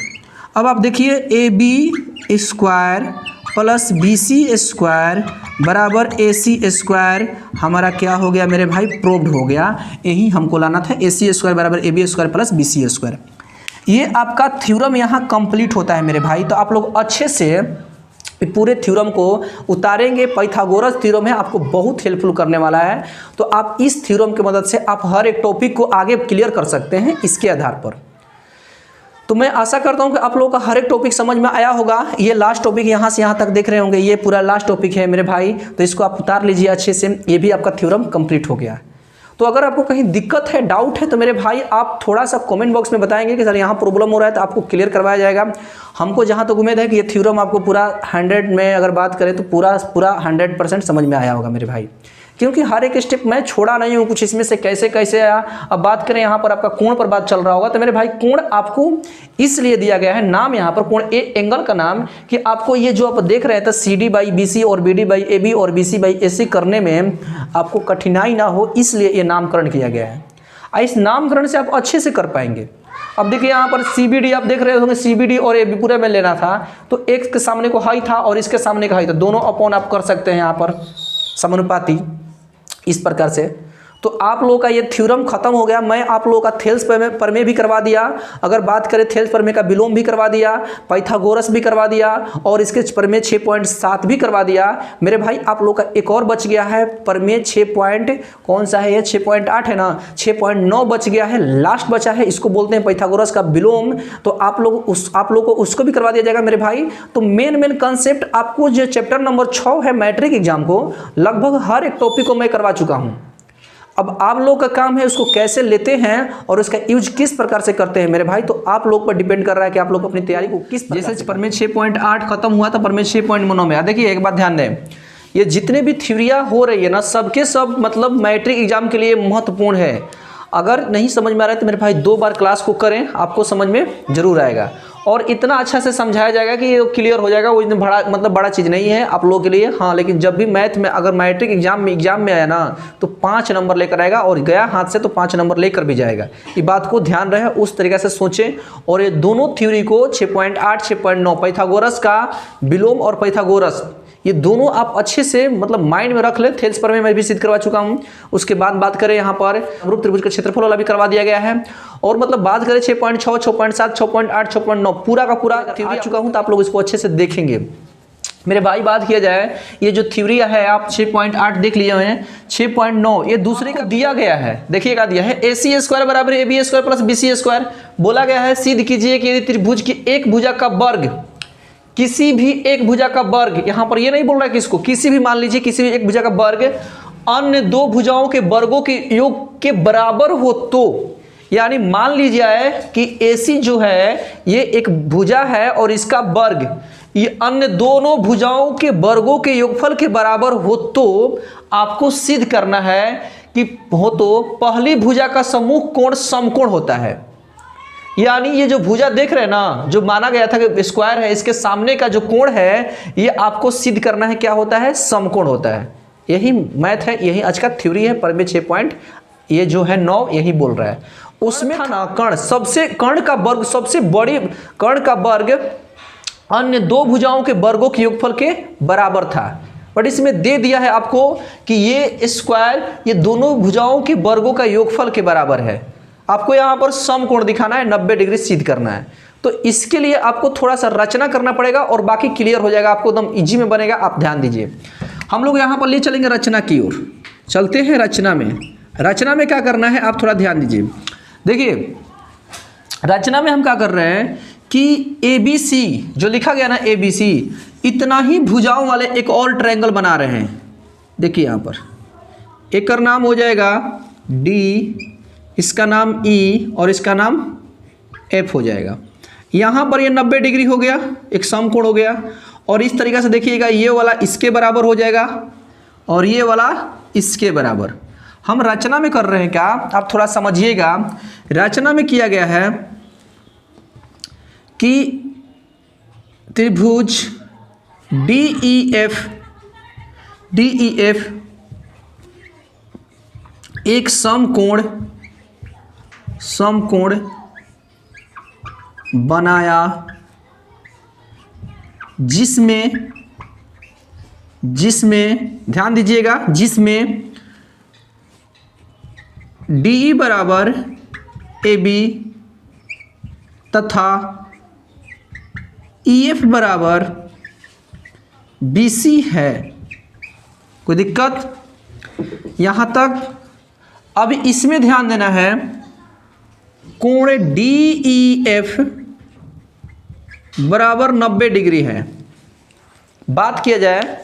अब आप देखिए AB square plus BC square बराबर AC स्क्वायर हमारा क्या हो गया मेरे भाई, प्रूव्ड हो गया। यही हमको लाना था, AC स्क्वायर बराबर AB square plus BC square. ये आपका थ्योरम यहाँ कंप्लीट होता है मेरे भाई। तो आप लोग अच्छे से पूरे थ्योरम को उतारेंगे, पाइथागोरस थ्योरम है, आपको बहुत हेल्पफुल करने वाला है। तो आप इस थ्योरम की मदद से आप हर एक टॉपिक को आगे क्लियर कर सकते हैं इसके आधार पर। तो मैं आशा करता हूं कि आप लोगों का हर एक टॉपिक समझ में आया होगा। ये लास्ट टॉपिक यहाँ से यहाँ तक देख रहे होंगे, ये पूरा लास्ट टॉपिक है मेरे भाई, तो इसको आप उतार लीजिए अच्छे से, ये भी आपका थ्योरम कंप्लीट हो गया। तो अगर आपको कहीं दिक्कत है, डाउट है, तो मेरे भाई आप थोड़ा सा कमेंट बॉक्स में बताएंगे कि सर यहाँ प्रॉब्लम हो रहा है, तो आपको क्लियर करवाया जाएगा। हमको जहाँ तक उम्मीद है कि ये थ्योरम आपको पूरा 100 में अगर बात करें तो पूरा 100% समझ में आया होगा मेरे भाई, क्योंकि हर एक स्टेप मैं छोड़ा नहीं हूँ, कुछ इसमें से कैसे कैसे आया। अब बात करें यहाँ पर आपका कोण पर बात चल रहा होगा, तो मेरे भाई कोण आपको इसलिए दिया गया है नाम यहाँ पर, कोण ए एंगल का नाम, कि आपको ये जो आप देख रहे थे CD बाई BC और BD बाई AB और BC बाई AC करने में आपको कठिनाई ना हो, इसलिए ये नामकरण किया गया है। इस नामकरण से आप अच्छे से कर पाएंगे। अब देखिए यहाँ पर CBD आप देख रहे होंगे, CBD और AB पूरे में लेना था, तो एक के सामने को हाई था और इसके सामने का हाई था, दोनों अपॉन आप कर सकते हैं यहाँ पर समानुपाती इस प्रकार से। तो आप लोगों का ये थ्योरम खत्म हो गया। मैं आप लोगों का थेल्स प्रमेय भी करवा दिया, अगर बात करें थेल्स प्रमेय का विलोम भी करवा दिया, पाइथागोरस भी करवा दिया और इसके प्रमेय 6.7 भी करवा दिया। मेरे भाई आप लोग का एक और बच गया है प्रमेय 6 कौन सा है ये 6.8 है ना, 6.9 बच गया है, लास्ट बचा है, इसको बोलते हैं पाइथागोरस का विलोम। तो आप लोग को उसको भी करवा दिया जाएगा मेरे भाई। तो मेन कंसेप्ट आपको जो चैप्टर नंबर 6 है मैट्रिक एग्जाम को, लगभग हर एक टॉपिक को मैं करवा चुका हूं। अब आप लोग का काम है उसको कैसे लेते हैं और उसका यूज किस प्रकार से करते हैं मेरे भाई, तो आप लोग पर डिपेंड कर रहा है कि आप लोग अपनी तैयारी को किस प्रकार। जैसे प्रमेय 6.8 खत्म हुआ था, प्रमेय 6.9 में देखिए एक बात ध्यान दें, ये जितने भी थ्योरियां हो रही है ना सबके सब मतलब मैट्रिक एग्जाम के लिए महत्वपूर्ण है। अगर नहीं समझ में आ रहा है तो मेरे भाई 2 बार क्लास को करें, आपको समझ में जरूर आएगा और इतना अच्छा से समझाया जाएगा कि ये क्लियर हो जाएगा। वो इतना बड़ा चीज़ नहीं है आप लोगों के लिए। हाँ, लेकिन जब भी मैथ में अगर मैट्रिक एग्जाम में आया ना तो 5 नंबर लेकर आएगा और गया हाथ से तो 5 नंबर लेकर भी जाएगा। ये बात को ध्यान रहे, उस तरीके से सोचें। और ये दोनों थ्योरी को 6.8 6.9 पाइथागोरस का विलोम और पाइथागोरस, ये दोनों आप अच्छे से मतलब माइंड में रख ले। थेल्स प्रमेय मैं भी सिद्ध करवा चुका हूं। उसके बाद बात करें यहाँ पर रूप त्रिभुज का क्षेत्रफल वाला भी करवा दिया गया है। और मतलब बात करें 6.6 6.7 6.8 6.9 पूरा का पूरा थ्योरी आ चुका हूं, तो आप लोग इसको अच्छे से देखेंगे मेरे भाई। बात किया जाए ये जो थ्योरी है आप 6.8 देख लिए हैं, 6.9 ये दूसरे का दिया गया है। देखिएगा दिया है AC² बराबर AB² प्लस BC²। बोला गया है सिद्ध कीजिए कि यदि त्रिभुज की एक भुजा का वर्ग, किसी भी एक भुजा का वर्ग, यहां पर ये नहीं बोल रहा है किसको, किसी भी मान लीजिए किसी भी एक भुजा का वर्ग अन्य 2 भुजाओं के वर्गों के योग के बराबर हो तो, यानी मान लीजिए कि AC जो है ये एक भुजा है और इसका वर्ग ये अन्य दोनों भुजाओं के वर्गों के योगफल के बराबर हो तो आपको सिद्ध करना है कि हो तो पहली भुजा का समूह कोण समकोण होता है। यानी ये जो भुजा देख रहे हैं ना, जो माना गया था कि स्क्वायर है, इसके सामने का जो कोण है ये आपको सिद्ध करना है क्या होता है, समकोण होता है। यही मैथ है, यही आज का थ्योरी है। प्रमेय 6 ये जो है 9 यही बोल रहा है। उसमें था ना कर्ण, सबसे कर्ण का वर्ग, सबसे बड़ी कर्ण का वर्ग अन्य 2 भुजाओं के वर्गों के योगफल के बराबर था। बट इसमें दे दिया है आपको कि ये स्क्वायर ये दोनों भुजाओं के वर्गों का योगफल के बराबर है। आपको यहाँ पर समकोण दिखाना है, 90 डिग्री सिद्ध करना है। तो इसके लिए आपको थोड़ा सा रचना करना पड़ेगा और बाकी क्लियर हो जाएगा, आपको एकदम इजी में बनेगा। आप ध्यान दीजिए, हम लोग यहाँ पर ले चलेंगे रचना की ओर। चलते हैं रचना में। रचना में क्या करना है आप थोड़ा ध्यान दीजिए। देखिए रचना में हम क्या कर रहे हैं कि ABC जो लिखा गया ना ABC, इतना ही भुजाओं वाले एक और ट्रायंगल बना रहे हैं। देखिए यहाँ पर एक का नाम हो जाएगा D, इसका नाम E और इसका नाम F हो जाएगा। यहाँ पर ये 90 डिग्री हो गया, एक समकोण हो गया। और इस तरीक़े से देखिएगा ये वाला इसके बराबर हो जाएगा और ये वाला इसके बराबर। हम रचना में कर रहे हैं क्या, आप थोड़ा समझिएगा। रचना में किया गया है कि त्रिभुज DEF एक समकोण बनाया जिसमें ध्यान दीजिएगा, जिसमें DE बराबर AB तथा EF बराबर BC है। कोई दिक्कत यहाँ तक? अब इसमें ध्यान देना है, कोण DEF बराबर 90 डिग्री है। बात किया जाए,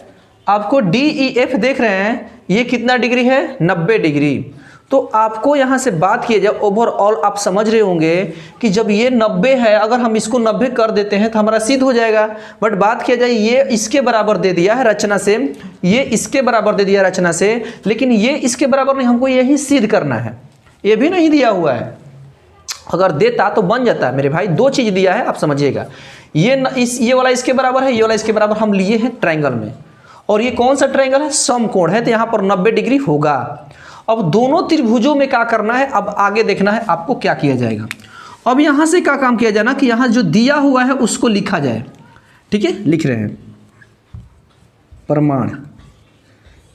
आपको DEF देख रहे हैं ये कितना डिग्री है, 90 डिग्री। तो आपको यहाँ से बात किया जाए ओवरऑल आप समझ रहे होंगे कि जब ये 90 है, अगर हम इसको 90 कर देते हैं तो हमारा सिद्ध हो जाएगा। बट बात किया जाए ये इसके बराबर दे दिया है रचना से, ये इसके बराबर दे दिया रचना से, लेकिन ये इसके बराबर नहीं, हमको यही सिद्ध करना है। ये भी नहीं दिया हुआ है, अगर देता तो बन जाता है मेरे भाई। 2 चीज़ दिया है, आप समझिएगा। ये वाला इसके बराबर है, ये वाला इसके बराबर हम लिए हैं ट्रायंगल में। और ये कौन सा ट्रायंगल है, समकोण है, तो यहाँ पर 90 डिग्री होगा। अब दोनों त्रिभुजों में क्या करना है, अब आगे देखना है आपको क्या किया जाएगा। अब यहाँ से क्या काम किया जाए ना कि यहाँ जो दिया हुआ है उसको लिखा जाए। ठीक है, लिख रहे हैं प्रमाण।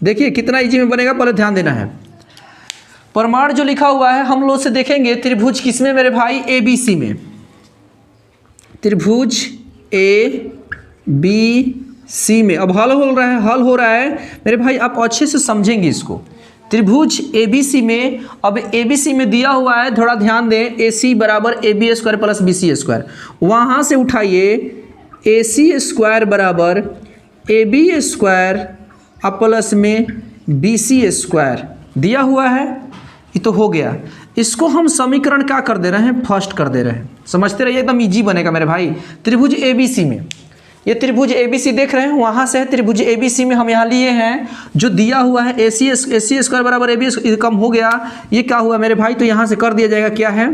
देखिए कितना इजी में बनेगा, पहले ध्यान देना है। प्रमाण जो लिखा हुआ है हम लोग से देखेंगे त्रिभुज किसमें मेरे भाई, ए बी सी में। त्रिभुज ए बी सी में। अब हल हो रहा है मेरे भाई, आप अच्छे से समझेंगे इसको। त्रिभुज ए बी सी में, अब ए बी सी में दिया हुआ है, थोड़ा ध्यान दें, ए सी बराबर A B square plus B C square. वहाँ से उठाइए ए सी स्क्वायर बराबर ए बी स्क्वायर प्लस में बी सी स्क्वायर दिया हुआ है। ये तो हो गया। इसको हम समीकरण क्या कर दे रहे हैं, फर्स्ट कर दे रहे हैं। समझते रहिए, एकदम इजी बनेगा मेरे भाई। त्रिभुज ए बी सी में, ये त्रिभुज ए बी सी देख रहे हैं, वहाँ से है त्रिभुज ए बी सी में हम यहाँ लिए हैं जो दिया हुआ है ए सी स्क्वायर बराबर ए बी कम हो गया। ये क्या हुआ मेरे भाई, तो यहाँ से कर दिया जाएगा, क्या है,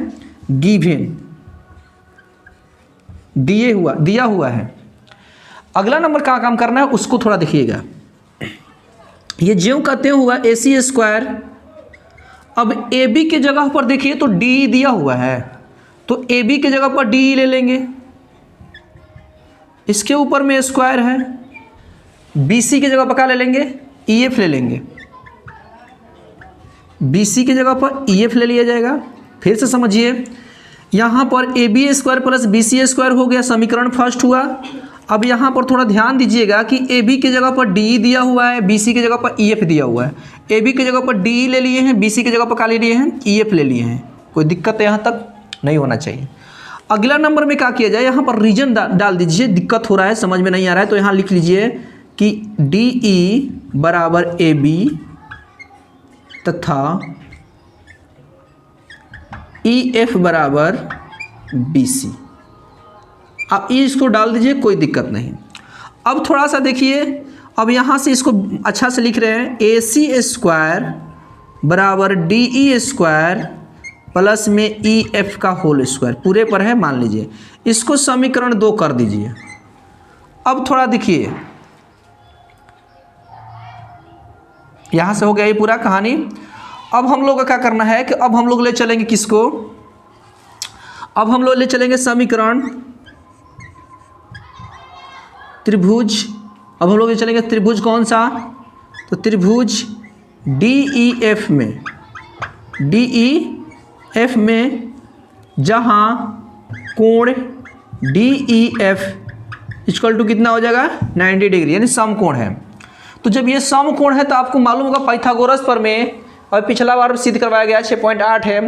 गिवन, दिया हुआ है। अगला नंबर क्या काम करना है उसको थोड़ा देखिएगा। ये ज्यों कहते हुआ ए सी स्क्वायर, अब ए बी के जगह पर देखिए तो डी दिया हुआ है, तो ए बी के जगह पर डी ले लेंगे। इसके ऊपर में स्क्वायर है, बी सी के जगह पर क्या ले लेंगे, ई एफ ले लेंगे। बी सी की जगह पर ई एफ ले लिया जाएगा। फिर से समझिए, यहाँ पर A B square plus B C square हो गया, समीकरण फर्स्ट हुआ। अब यहाँ पर थोड़ा ध्यान दीजिएगा कि ए बी की जगह पर डी दिया हुआ है, बी सी की जगह पर ई एफ दिया हुआ है। ए बी की जगह पर डी ले लिए हैं, बी सी की जगह पर क्या ले लिए हैं, ई एफ ले लिए हैं। कोई दिक्कत यहाँ तक नहीं होना चाहिए। अगला नंबर में क्या किया जाए, यहाँ पर रीजन डाल दीजिए। दिक्कत हो रहा है, समझ में नहीं आ रहा है, तो यहाँ लिख लीजिए कि डी ई बराबर ए बी तथा ई एफ बराबर बी सी। आप इसको डाल दीजिए, कोई दिक्कत नहीं। अब थोड़ा सा देखिए, अब यहाँ से इसको अच्छा से लिख रहे हैं, ए सी स्क्वायर बराबर डी ई स्क्वायर प्लस में ई एफ का होल स्क्वायर, पूरे पर है मान लीजिए। इसको समीकरण 2 कर दीजिए। अब थोड़ा देखिए, यहाँ से हो गया ये पूरा कहानी। अब हम लोग का क्या करना है कि अब हम लोग ले चलेंगे किसको, अब हम लोग ले चलेंगे समीकरण त्रिभुज। अब हम लोग ले चलेंगे त्रिभुज कौन सा, तो त्रिभुज डी ई एफ में, डी ई एफ में जहाँ कोण D E F equal to कितना हो जाएगा, 90 डिग्री, यानी समकोण है। तो जब ये समकोण है तो आपको मालूम होगा पाइथागोरस प्रमेय, और पिछला बार सिद्ध करवाया गया 6.8 है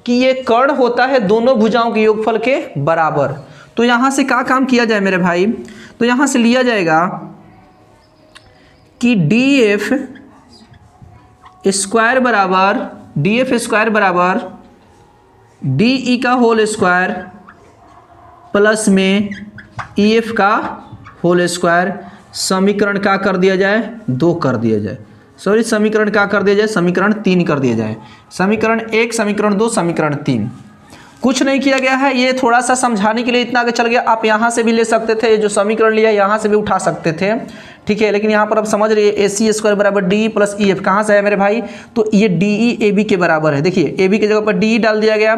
कि ये कर्ण होता है दोनों भुजाओं के योगफल के बराबर। तो यहाँ से क्या काम किया जाए मेरे भाई, तो यहाँ से लिया जाएगा कि डी एफ स्क्वायर बराबर डी ई का होल स्क्वायर प्लस में ई एफ का होल स्क्वायर। समीकरण क्या कर दिया जाए, 2 कर दिया जाए। सॉरी, समीकरण क्या कर दिया जाए, समीकरण 3 कर दिया जाए। समीकरण 1, समीकरण 2, समीकरण 3। कुछ नहीं किया गया है, ये थोड़ा सा समझाने के लिए इतना आगे चल गया। आप यहाँ से भी ले सकते थे, ये जो समीकरण लिया यहाँ से भी उठा सकते थे, ठीक है। लेकिन यहाँ पर आप समझ रही है, ए सी स्क्वायर बराबर डी प्लस ई एफ कहाँ से है मेरे भाई, तो ये डी ई ए बी के बराबर है। देखिए, ए बी की जगह पर डी डाल दिया गया,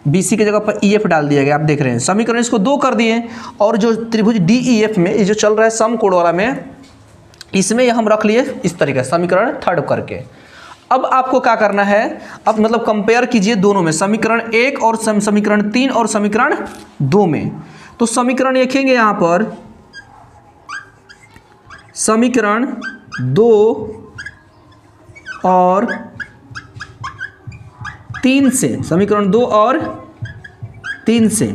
बी सी की जगह पर ई एफ डाल दिया गया। आप देख रहे हैं समीकरण इसको 2 कर दिए। और जो त्रिभुज डी ई एफ में ये जो चल रहा है समकोण वाला में, इसमें हम रख लिए इस तरीके से समीकरण 3 करके। अब आपको क्या करना है, अब मतलब कंपेयर कीजिए दोनों में, समीकरण 1 और समीकरण 3 और समीकरण 2 में। तो समीकरण लिखेंगे यहाँ पर, समीकरण 2 और 3 से, समीकरण 2 और 3 से।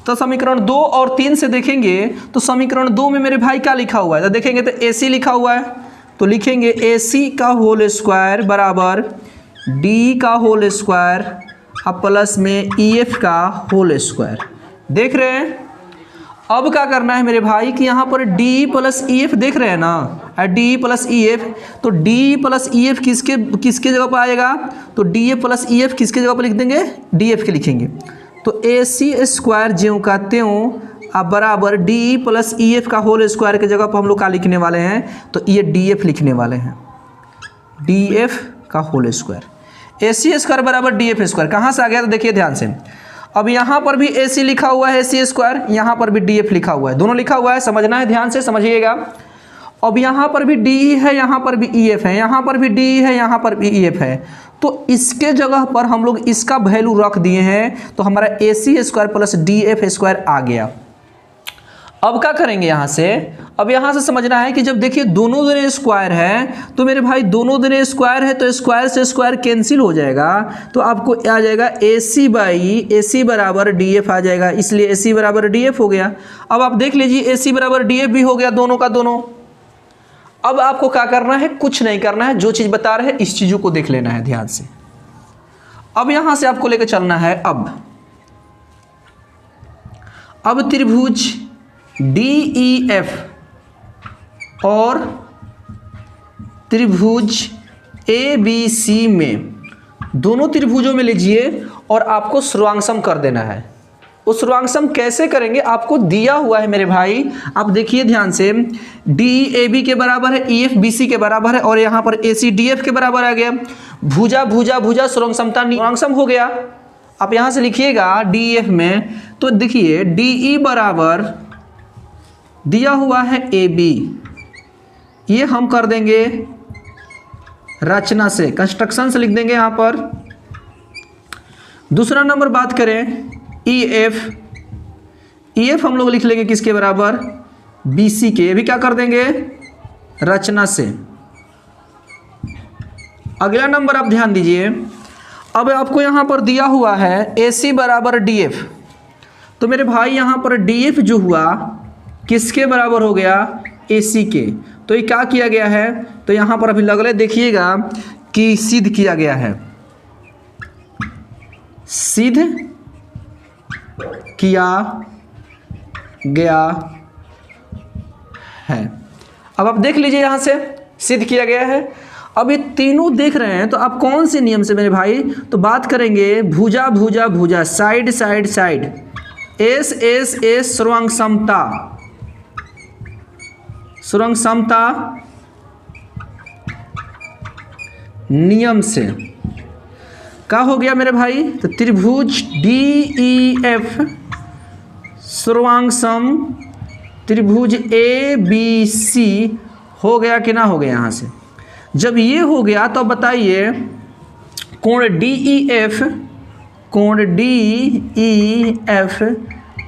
तो समीकरण 2 और 3 से देखेंगे तो समीकरण 2 में मेरे भाई क्या लिखा हुआ है, तो देखेंगे तो ए सी लिखा हुआ है, तो लिखेंगे ए सी का होल स्क्वायर बराबर डी का होल स्क्वायर अब प्लस में ई एफ का होल स्क्वायर। देख रहे हैं। अब क्या करना है मेरे भाई कि यहाँ पर डी प्लस ई एफ देख रहे हैं ना, डी प्लस ई एफ, तो डी प्लस ई एफ किसके जगह पर आएगा, तो D F plus E F किसके जगह पर लिख देंगे, डी एफ के लिखेंगे। तो ए सी स्क्वायर ज्यों का त्यों अब बराबर डी प्लस ई एफ का होल स्क्वायर की जगह पर हम लोग क्या लिखने वाले हैं, तो ये डी एफ लिखने वाले हैं, डी एफ का होल स्क्वायर। ए सी स्क्वायर बराबर डी एफ स्क्वायर कहाँ से आ गया, तो देखिए ध्यान से। अब यहाँ पर भी ए सी लिखा हुआ है, ए सी स्क्वायर, यहाँ पर भी डी एफ लिखा हुआ है, दोनों लिखा हुआ है, समझना है, ध्यान से समझिएगा। अब यहाँ पर भी डी है, यहाँ पर भी ई एफ है, यहाँ पर भी डी है, यहाँ पर भी ई एफ है। तो इसके जगह पर हम लोग इसका वैल्यू रख दिए हैं, तो हमारा a C square plus d f square आ गया। अब क्या करेंगे यहाँ से, अब यहाँ से समझना है कि जब देखिए दोनों दोनों स्क्वायर है, तो मेरे भाई दोनों दोनों स्क्वायर है तो स्क्वायर से स्क्वायर कैंसिल हो जाएगा, तो आपको आ जाएगा ए सी बाई ए सी बराबर डी एफ आ जाएगा, इसलिए ए सी बराबर डी एफ हो गया। अब आप देख लीजिए ए सी बराबर डी एफ भी हो गया दोनों का दोनों। अब आपको क्या करना है, कुछ नहीं करना है, जो चीज़ बता रहे हैं इस चीज़ों को देख लेना है ध्यान से। अब यहाँ से आपको लेकर चलना है, अब त्रिभुज DEF और त्रिभुज ABC में, दोनों त्रिभुजों में लीजिए और आपको सर्वांगसम कर देना है। वो सर्वांगसम कैसे करेंगे, आपको दिया हुआ है मेरे भाई, आप देखिए ध्यान से, DEAB के बराबर है, EF BC के बराबर है, और यहाँ पर AC DF के बराबर आ गया। भुजा भुजा भुजा सर्वांगसमता सर्वांगसम हो गया। आप यहाँ से लिखिएगा DEF में, तो देखिए DE बराबर दिया हुआ है AB, ये हम कर देंगे रचना से, कंस्ट्रक्शन से लिख देंगे यहाँ पर। दूसरा नंबर बात करें EF हम लोग लिख लेंगे किसके बराबर, BC के, भी क्या कर देंगे रचना से। अगला नंबर आप ध्यान दीजिए, अब आपको यहाँ पर दिया हुआ है AC बराबर DF, तो मेरे भाई यहाँ पर DF जो हुआ किसके बराबर हो गया, AC के। तो ये क्या किया गया है, तो यहाँ पर अभी लगले देखिएगा कि सिद्ध किया गया है, सिद्ध किया गया है। अब आप देख लीजिए यहाँ से सिद्ध किया गया है। अब ये तीनों देख रहे हैं, तो आप कौन से नियम से मेरे भाई, तो बात करेंगे भुजा भुजा भुजा, side side side, S S S सर्वांगसमता, सर्वांगसमता नियम से क्या हो गया मेरे भाई, तो त्रिभुज DEF सर्वांगसम त्रिभुज ABC हो गया कि ना हो गया। यहाँ से जब ये हो गया तो बताइए कोण DEF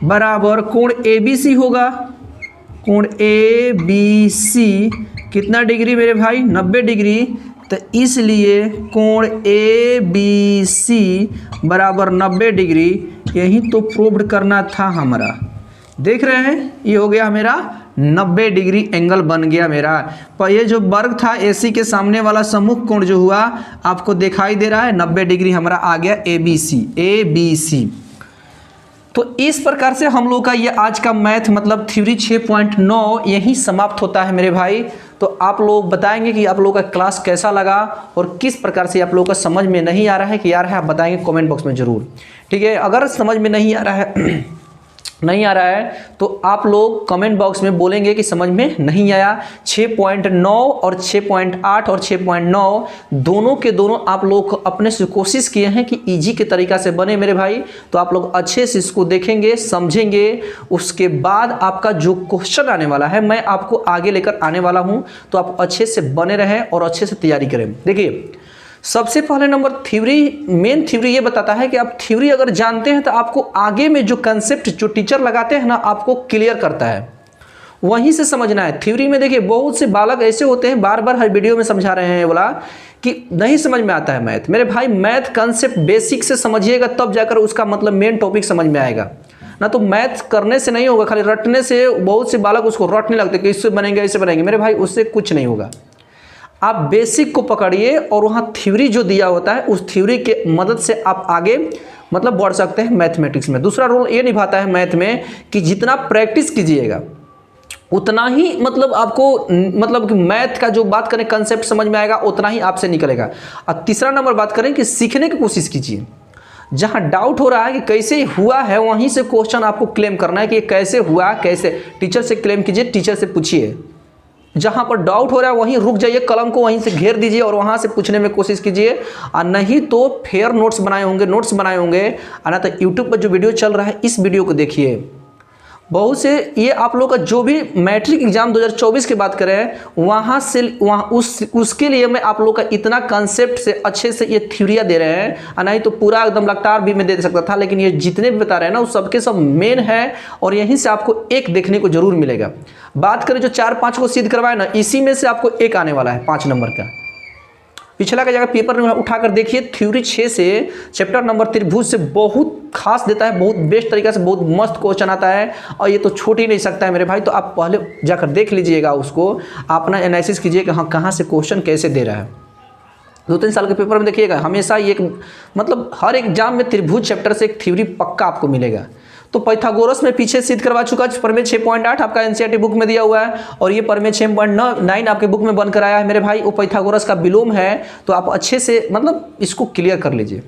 बराबर कोण ABC होगा। कोण ABC कितना डिग्री मेरे भाई, 90 डिग्री। तो इसलिए कोण ABC बराबर 90 डिग्री, यही तो प्रूव करना था हमारा। देख रहे हैं, ये हो गया मेरा 90 डिग्री एंगल बन गया मेरा। पर ये जो वर्ग था AC के सामने वाला सम्मुख कोण जो हुआ आपको दिखाई दे रहा है, 90 डिग्री हमारा आ गया ABC। तो इस प्रकार से हम लोग का ये आज का मैथ मतलब थ्योरी 6.9 यही समाप्त होता है मेरे भाई। तो आप लोग बताएंगे कि आप लोग का क्लास कैसा लगा और किस प्रकार से आप लोग का समझ में नहीं आ रहा है कि यार है, आप बताएंगे कमेंट बॉक्स में ज़रूर। ठीक है, अगर समझ में नहीं आ रहा है तो आप लोग कमेंट बॉक्स में बोलेंगे कि समझ में नहीं आया। 6.9 और 6.8 और 6.9 दोनों के दोनों आप लोग अपने से कोशिश किए हैं कि इजी के तरीका से बने मेरे भाई। तो आप लोग अच्छे से इसको देखेंगे, समझेंगे, उसके बाद आपका जो क्वेश्चन आने वाला है मैं आपको आगे लेकर आने वाला हूं। तो आप अच्छे से बने रहें और अच्छे से तैयारी करें। देखिए, सबसे पहले नंबर थ्योरी, मेन थ्योरी ये बताता है कि आप थ्योरी अगर जानते हैं तो आपको आगे में जो कंसेप्ट जो टीचर लगाते हैं ना आपको क्लियर करता है, वहीं से समझना है। थ्योरी में देखिए बहुत से बालक ऐसे होते हैं, बार बार हर वीडियो में समझा रहे हैं बोला कि नहीं समझ में आता है मैथ। मेरे भाई मैथ कंसेप्ट बेसिक से समझिएगा तब जाकर उसका मतलब मेन टॉपिक समझ में आएगा, ना तो मैथ करने से नहीं होगा, खाली रटने से। बहुत से बालक उसको रटने लगते कि इससे बनेंगे इससे बनेंगे, मेरे भाई उससे कुछ नहीं होगा। आप बेसिक को पकड़िए और वहाँ थ्योरी जो दिया होता है उस थ्योरी के मदद से आप आगे मतलब बढ़ सकते हैं मैथमेटिक्स में। दूसरा रोल ये निभाता है मैथ में कि जितना प्रैक्टिस कीजिएगा उतना ही मतलब आपको मतलब कि मैथ का जो बात करें कंसेप्ट समझ में आएगा, उतना ही आपसे निकलेगा। और तीसरा नंबर बात करें कि सीखने की कोशिश कीजिए। जहाँ डाउट हो रहा है कि कैसे हुआ है वहीं से क्वेश्चन आपको क्लेम करना है कि कैसे हुआ, कैसे टीचर से क्लेम कीजिए, टीचर से पूछिए। जहाँ पर डाउट हो रहा है वहीं रुक जाइए, कलम को वहीं से घेर दीजिए और वहाँ से पूछने में कोशिश कीजिए। और नहीं तो फेयर नोट्स बनाए होंगे, और ना तो यूट्यूब पर जो वीडियो चल रहा है इस वीडियो को देखिए बहुत से ये आप लोग का जो भी मैट्रिक एग्जाम 2024 की बात करें वहाँ से उसके लिए मैं आप लोग का इतना कंसेप्ट से अच्छे से ये थ्योरिया दे रहे हैं, और नहीं तो पूरा एकदम लगतार भी मैं दे सकता था, लेकिन ये जितने भी बता रहे हैं ना वो सबके सब मेन है, और यहीं से आपको एक देखने को जरूर मिलेगा। बात करें जो 4-5 को सिद्ध करवाए ना, इसी में से आपको एक आने वाला है 5 नंबर का। पिछला का जगह पेपर में उठाकर देखिए, थ्योरी 6 से चैप्टर नंबर त्रिभुज से बहुत खास देता है, बहुत बेस्ट तरीका से बहुत मस्त क्वेश्चन आता है, और ये तो छूट ही नहीं सकता है मेरे भाई। तो आप पहले जाकर देख लीजिएगा, उसको अपना एनालिसिस कीजिए कि हाँ कहाँ से क्वेश्चन कैसे दे रहा है। 2-3 साल के पेपर में देखिएगा हमेशा ये मतलब हर एग्जाम में त्रिभुज चैप्टर से एक थ्योरी पक्का आपको मिलेगा। तो पाइथागोरस में पीछे सिद्ध करवा चुका है, प्रमेय 6.8 आपका एनसीईआरटी बुक में दिया हुआ है, और ये प्रमेय 6.9 आपके बुक में बन कर आया है मेरे भाई। वो पाइथागोरस का विलोम है, तो आप अच्छे से मतलब इसको क्लियर कर लीजिए।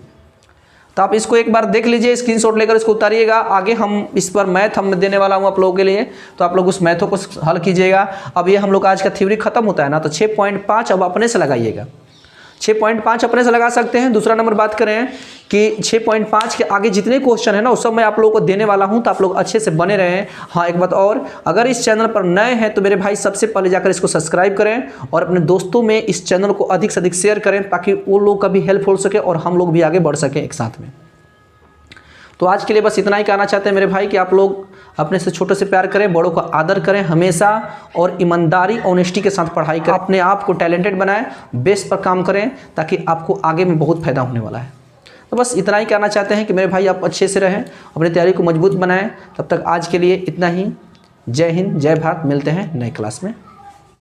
तो आप इसको एक बार देख लीजिए, स्क्रीनशॉट लेकर इसको उतारिएगा। आगे हम इस पर मैथ हम देने वाला हूँ आप लोगों के लिए, तो आप लोग उस मैथों को हल कीजिएगा। अब ये हम लोग आज का थ्योरी खत्म होता है ना, तो 6.5 अब अपने से लगाइएगा। 6.5 अपने से लगा सकते हैं। दूसरा नंबर बात करें कि 6.5 के आगे जितने क्वेश्चन है ना उस सब मैं आप लोगों को देने वाला हूं, तो आप लोग अच्छे से बने रहें। हाँ एक बात और, अगर इस चैनल पर नए हैं तो मेरे भाई सबसे पहले जाकर इसको सब्सक्राइब करें, और अपने दोस्तों में इस चैनल को अधिक से अधिक शेयर करें, ताकि वो लोग का भी हेल्प हो सके और हम लोग भी आगे बढ़ सकें एक साथ में। तो आज के लिए बस इतना ही कहना चाहते हैं मेरे भाई कि आप लोग अपने से छोटे से प्यार करें, बड़ों का आदर करें हमेशा, और ईमानदारी ऑनेस्टी के साथ पढ़ाई करें, अपने आप को टैलेंटेड बनाएं, बेस पर काम करें, ताकि आपको आगे में बहुत फायदा होने वाला है। तो बस इतना ही कहना चाहते हैं कि मेरे भाई आप अच्छे से रहें, अपनी तैयारी को मजबूत बनाएं। तब तक आज के लिए इतना ही। जय हिंद, जय भारत, मिलते हैं नए क्लास में।